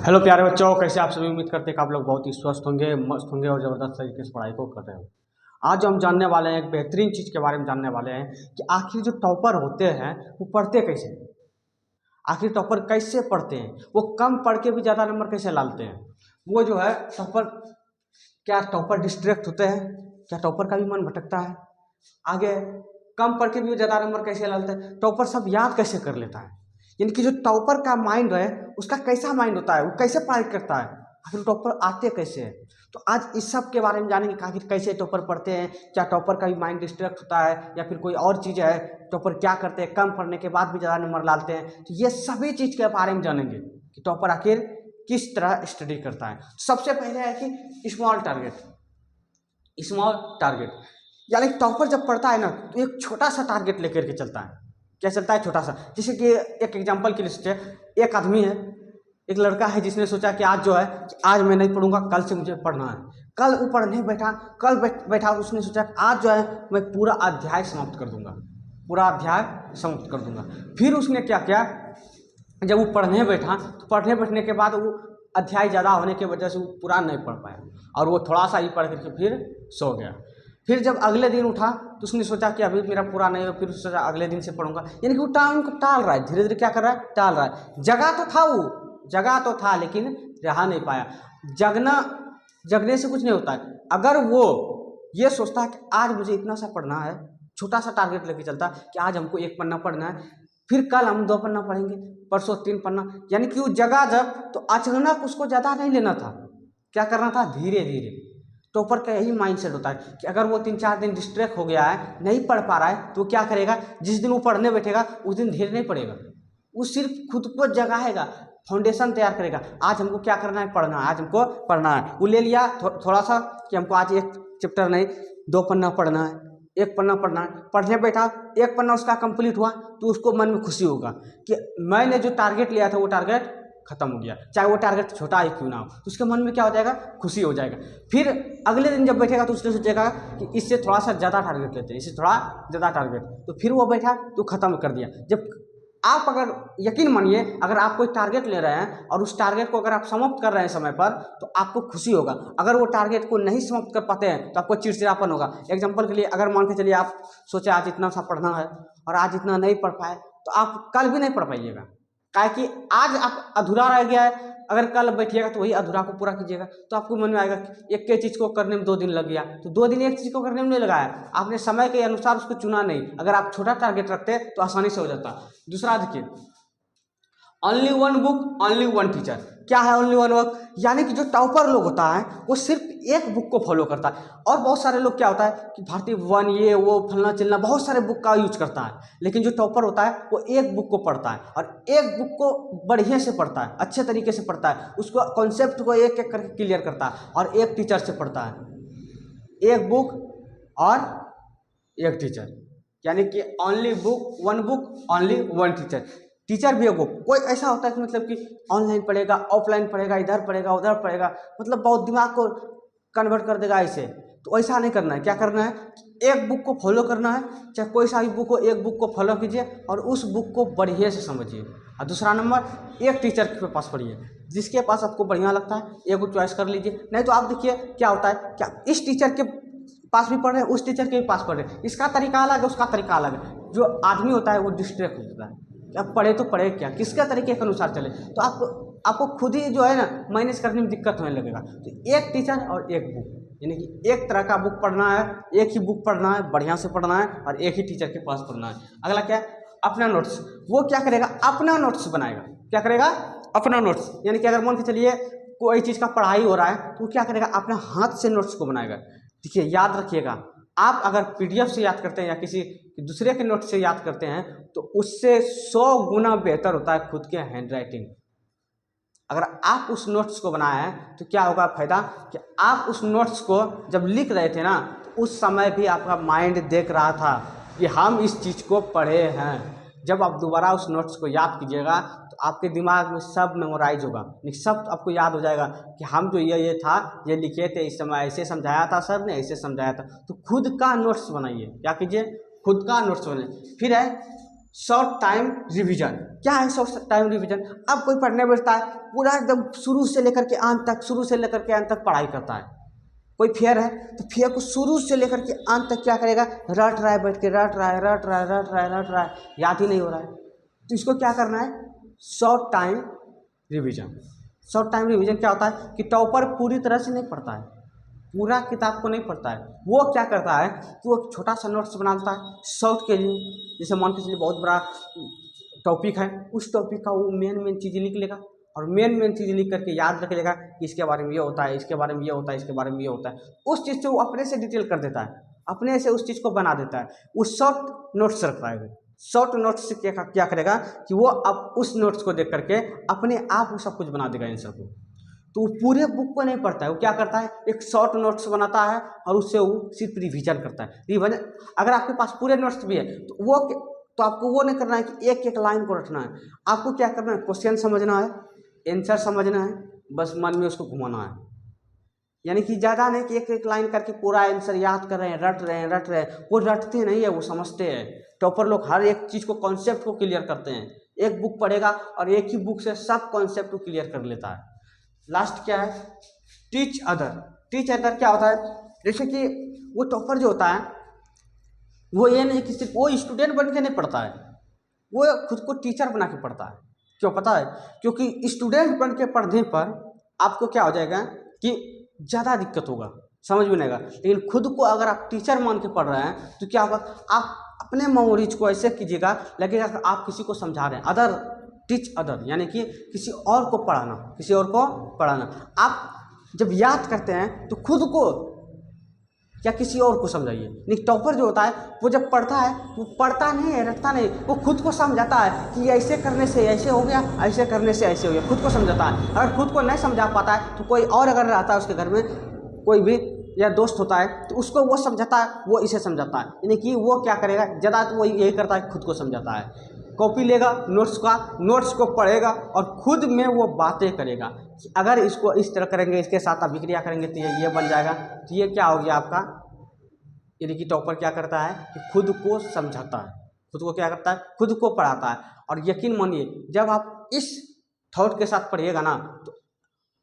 Hello प्यारे बच्चों, कैसे आप सभी। उम्मीद करते हैं कि आप लोग बहुत ही स्वस्थ होंगे, मस्त होंगे और ज़बरदस्त तरीके से पढ़ाई को कर रहे हो। आज जो हम जानने वाले हैं एक बेहतरीन चीज़ के बारे में जानने वाले हैं कि आखिर जो टॉपर होते हैं वो पढ़ते कैसे हैं। आखिर टॉपर कैसे पढ़ते हैं, वो कम पढ़ के भी ज़्यादा नंबर कैसे लाते हैं। वो जो है टॉपर, क्या टॉपर डिस्ट्रैक्ट होते हैं, क्या टॉपर का भी मन भटकता है। आगे कम पढ़ के भी वो ज़्यादा नंबर कैसे लाते हैं, टॉपर सब याद कैसे कर लेता है। यानी कि जो टॉपर का माइंड है उसका कैसा माइंड होता है, वो कैसे पढ़ाई करता है, आखिर टॉपर आते कैसे हैं। तो आज इस सब के बारे में जानेंगे कि आखिर कैसे टॉपर पढ़ते हैं, क्या टॉपर का भी माइंड डिस्ट्रैक्ट होता है या फिर कोई और चीज़ है। टॉपर क्या करते हैं, कम पढ़ने के बाद भी ज़्यादा नंबर लाते हैं। तो ये सभी चीज़ के बारे में जानेंगे कि टॉपर आखिर किस तरह स्टडी करता है। सबसे पहले है कि स्मॉल टारगेट। स्मॉल टारगेट यानी टॉपर जब पढ़ता है ना तो एक छोटा सा टारगेट लेकर के चलता है। क्या चलता है, छोटा सा। जैसे कि एक एग्जांपल के लिए सोचे, एक आदमी है, एक लड़का है जिसने सोचा कि आज जो है कि आज मैं नहीं पढ़ूंगा, कल से मुझे पढ़ना है। कल वो पढ़ने बैठा, कल बैठा उसने सोचा कि आज जो है मैं पूरा अध्याय समाप्त कर दूंगा, पूरा अध्याय समाप्त कर दूंगा। फिर उसने क्या किया, जब वो पढ़ने बैठा तो पढ़ने बैठने के बाद वो अध्याय ज़्यादा होने की वजह से वो पूरा नहीं पढ़ पाया और वो थोड़ा सा ही पढ़ करके फिर सो गया। फिर जब अगले दिन उठा तो उसने सोचा कि अभी मेरा पूरा नहीं हो, फिर सोचा अगले दिन से पढ़ूंगा। यानी कि वो टाइम को टाल रहा है, धीरे धीरे क्या कर रहा है, टाल रहा है। जगह तो था, वो जगह तो था लेकिन रहा नहीं पाया। जगने से कुछ नहीं होता है। अगर वो ये सोचता है कि आज मुझे इतना सा पढ़ना है, छोटा सा टारगेट लेके चलता कि आज हमको 1 पन्ना पढ़ना है, फिर कल हम 2 पन्ना पढ़ेंगे, परसों 3 पन्ना, यानी कि वो जगह जब तो अचानक उसको ज़्यादा नहीं लेना था। क्या करना था, धीरे धीरे। टॉपर का यही माइंडसेट होता है कि अगर वो 3-4 दिन डिस्ट्रैक्ट हो गया है, नहीं पढ़ पा रहा है, तो क्या करेगा, जिस दिन वो पढ़ने बैठेगा उस दिन धीरे नहीं पढ़ेगा। वो सिर्फ खुद को जगाएगा, फाउंडेशन तैयार करेगा। आज हमको क्या करना है, पढ़ना है, आज हमको पढ़ना है। वो ले लिया थोड़ा सा कि हमको आज 1 चैप्टर नहीं 2 पन्ना पढ़ना है, 1 पन्ना पढ़ना है। पढ़ने बैठा, 1 पन्ना उसका कंप्लीट हुआ तो उसको मन में खुशी होगा कि मैंने जो टारगेट लिया था वो टारगेट खत्म हो गया। चाहे वो टारगेट छोटा ही क्यों ना हो, तो उसके मन में क्या हो जाएगा, खुशी हो जाएगा। फिर अगले दिन जब बैठेगा तो उसने सोचेगा कि इससे थोड़ा सा ज़्यादा टारगेट लेते हैं, इससे थोड़ा ज़्यादा टारगेट। तो फिर वो बैठा तो खत्म कर दिया। जब आप अगर यकीन मानिए, अगर आप कोई टारगेट ले रहे हैं और उस टारगेट को अगर आप समाप्त कर रहे हैं समय पर, तो आपको खुशी होगा। अगर वो टारगेट को नहीं समाप्त कर पाते हैं तो आपको चिड़चिड़ापन होगा। एग्जाम्पल के लिए, अगर मान के चलिए आप सोचे आज इतना सा पढ़ना है और आज इतना नहीं पढ़ पाए, तो आप कल भी नहीं पढ़ पाइएगा। काहे कि आज आप अधूरा रह गया है, अगर कल बैठिएगा तो वही अधूरा को पूरा कीजिएगा। तो आपको मन में आएगा कि एक के चीज़ को करने में 2 दिन लग गया, तो 2 दिन एक चीज़ को करने में नहीं लगाया, आपने समय के अनुसार उसको चुना नहीं। अगर आप छोटा टारगेट रखते तो आसानी से हो जाता। दूसरा देखिए, ओनली 1 बुक ओनली 1 टीचर। क्या है ओनली 1 बुक, यानी कि जो टॉपर लोग होता है वो सिर्फ एक बुक को फॉलो करता है। और बहुत सारे लोग क्या होता है कि भारतीय वन, ये वो फलना चिलना, बहुत सारे बुक का यूज करता है। लेकिन जो टॉपर होता है वो एक बुक को पढ़ता है और एक बुक को बढ़िया से पढ़ता है, अच्छे तरीके से पढ़ता है, उसको कॉन्सेप्ट को एक एक करके क्लियर करता है और एक टीचर से पढ़ता है। एक बुक और एक टीचर, यानी कि only book 1 book only 1 teacher. Teacher भी है वो, कोई ऐसा होता है कि मतलब कि ऑनलाइन पढ़ेगा, ऑफलाइन पढ़ेगा, इधर पढ़ेगा उधर पढ़ेगा, मतलब बहुत दिमाग को कन्वर्ट कर देगा ऐसे। तो ऐसा नहीं करना है। क्या करना है, एक बुक को फॉलो करना है, चाहे कोई सा भी बुक हो, एक बुक को फॉलो कीजिए और उस बुक को बढ़िया से समझिए। और दूसरा नंबर, एक टीचर के पास पढ़िए, जिसके पास आपको बढ़िया लगता है एक को चॉइस कर लीजिए। नहीं तो आप देखिए क्या होता है, क्या इस टीचर के पास भी पढ़ रहे हैं, उस टीचर के भी पास पढ़ रहे हैं, इसका तरीका अलग है, उसका तरीका अलग है। जो आदमी होता है वो डिस्ट्रैक्ट हो जाता है। अब पढ़े तो पढ़े क्या, किसका तरीके के अनुसार चले, तो आपको खुद ही जो है ना मैनेज करने में दिक्कत होने लगेगा। तो एक टीचर और एक बुक, यानी कि एक तरह का बुक पढ़ना है, एक ही बुक पढ़ना है, बढ़िया से पढ़ना है और एक ही टीचर के पास पढ़ना है। अगला क्या है, अपना नोट्स। वो क्या करेगा, अपना नोट्स बनाएगा। क्या करेगा, अपना नोट्स। यानी कि अगर मान के चलिए कोई चीज़ का पढ़ाई हो रहा है तो वो क्या करेगा, अपने हाथ से नोट्स को बनाएगा। देखिए याद रखिएगा, आप अगर पीडीएफ से याद करते हैं या किसी दूसरे के नोट से याद करते हैं तो उससे 100 गुना बेहतर होता है खुद के हैंड राइटिंग। अगर आप उस नोट्स को बनाए हैं तो क्या होगा फायदा, कि आप उस नोट्स को जब लिख रहे थे ना तो उस समय भी आपका माइंड देख रहा था कि हम इस चीज़ को पढ़े हैं। जब आप दोबारा उस नोट्स को याद कीजिएगा तो आपके दिमाग में सब मेमोराइज होगा, सब आपको याद हो जाएगा कि हम जो ये था, ये लिखे थे, इस समय ऐसे समझाया था सर ने, ऐसे समझाया था। तो खुद का नोट्स बनाइए। क्या कीजिए, खुद का नोट्स बनाइए। फिर है शॉर्ट टाइम रिवीजन। क्या है शॉर्ट टाइम रिवीजन? अब कोई पढ़ने बैठता है, पूरा एकदम शुरू से लेकर के अंत तक, शुरू से लेकर के अंत तक पढ़ाई करता है। कोई फेयर है तो फेयर को शुरू से लेकर के अंत तक क्या करेगा, रट रहा है, बैठ के रट रहा है, रट रहा है, रट रहा है, रट रहा है, याद ही नहीं हो रहा है। तो इसको क्या करना है, short time revision. Short time revision क्या होता है कि टॉपर पूरी तरह से नहीं पढ़ता है, पूरा किताब को नहीं पढ़ता है। वो क्या करता है कि वो छोटा सा नोट्स बनाता है शॉर्ट के लिए। जैसे मान के चलिए बहुत बड़ा टॉपिक है, उस टॉपिक का वो मेन चीज़ें लिख लेगा और मेन चीज़ लिख करके याद रख लेगा कि इसके बारे में ये होता है, इसके बारे में ये होता है, इसके बारे में ये होता है। उस चीज़ से वो अपने से डिटेल कर देता है, अपने से उस चीज़ को बना देता है। वो शॉर्ट नोट्स रखता है। शॉर्ट नोट्स से क्या करेगा कि वो अब उस नोट्स को देख करके अपने आप वो सब कुछ बना देगा आंसर को। तो वो पूरे बुक को नहीं पढ़ता है, वो क्या करता है, एक शॉर्ट नोट्स बनाता है और उससे वो सिर्फ रिवीजन करता है। रिवीजन अगर आपके पास पूरे नोट्स भी है तो आपको वो नहीं करना है कि एक एक लाइन को रटना है। आपको क्या करना है, क्वेश्चन समझना है, आंसर समझना है, बस मन में उसको घुमाना है। यानी कि ज़्यादा नहीं कि एक एक लाइन करके पूरा आंसर याद कर रहे हैं, रट रहे हैं। वो रटते नहीं है, वो समझते हैं। टॉपर लोग हर एक चीज़ को, कॉन्सेप्ट को क्लियर करते हैं। एक बुक पढ़ेगा और एक ही बुक से सब कॉन्सेप्ट को क्लियर कर लेता है। लास्ट क्या है, टीच अदर। टीच अदर क्या होता है, जैसे कि वो टॉपर जो होता है वो ये नहीं कि सिर्फ वो स्टूडेंट बन के नहीं पढ़ता है, वो खुद को टीचर बना के पढ़ता है। क्यों पता है, क्योंकि स्टूडेंट बन के पढ़ने पर आपको क्या हो जाएगा कि ज़्यादा दिक्कत होगा, समझ में नहीं आएगा। लेकिन खुद को अगर आप टीचर मान के पढ़ रहे हैं तो क्या होगा, आप अपने मेमोरीज को ऐसे कीजिएगा, लगेगा कि आप किसी को समझा रहे हैं। अदर, टीच अदर यानी कि किसी और को पढ़ाना, किसी और को पढ़ाना। आप जब याद करते हैं तो खुद को या किसी और को समझाइए। नहीं, टॉपर जो होता है वो जब पढ़ता है वो पढ़ता नहीं है, रटता नहीं, वो खुद को समझाता है कि ऐसे करने से ऐसे हो गया, ऐसे करने से ऐसे हो गया, खुद को समझाता है। अगर खुद को नहीं समझा पाता है तो कोई और अगर रहता है उसके घर में, कोई भी या दोस्त होता है तो उसको वो समझाता है, वो इसे समझाता है। यानी कि वो क्या करेगा, ज़्यादा तो वो यही करता है, खुद को समझाता है। कॉपी लेगा नोट्स को पढ़ेगा और खुद में वो बातें करेगा कि अगर इसको इस तरह करेंगे, इसके साथ अभिक्रिया करेंगे तो ये बन जाएगा। तो ये क्या हो गया आपका, यानी कि टॉपर क्या करता है कि खुद को समझाता है, खुद को क्या करता है, खुद को पढ़ाता है। और यकीन मानिए जब आप इस थॉट के साथ पढ़िएगा ना तो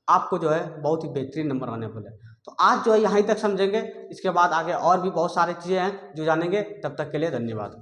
आपको जो है बहुत ही बेहतरीन नंबर आने वाले हैं। तो आज जो है यहीं तक समझेंगे, इसके बाद आगे और भी बहुत सारी चीज़ें हैं जो जानेंगे। तब तक के लिए धन्यवाद।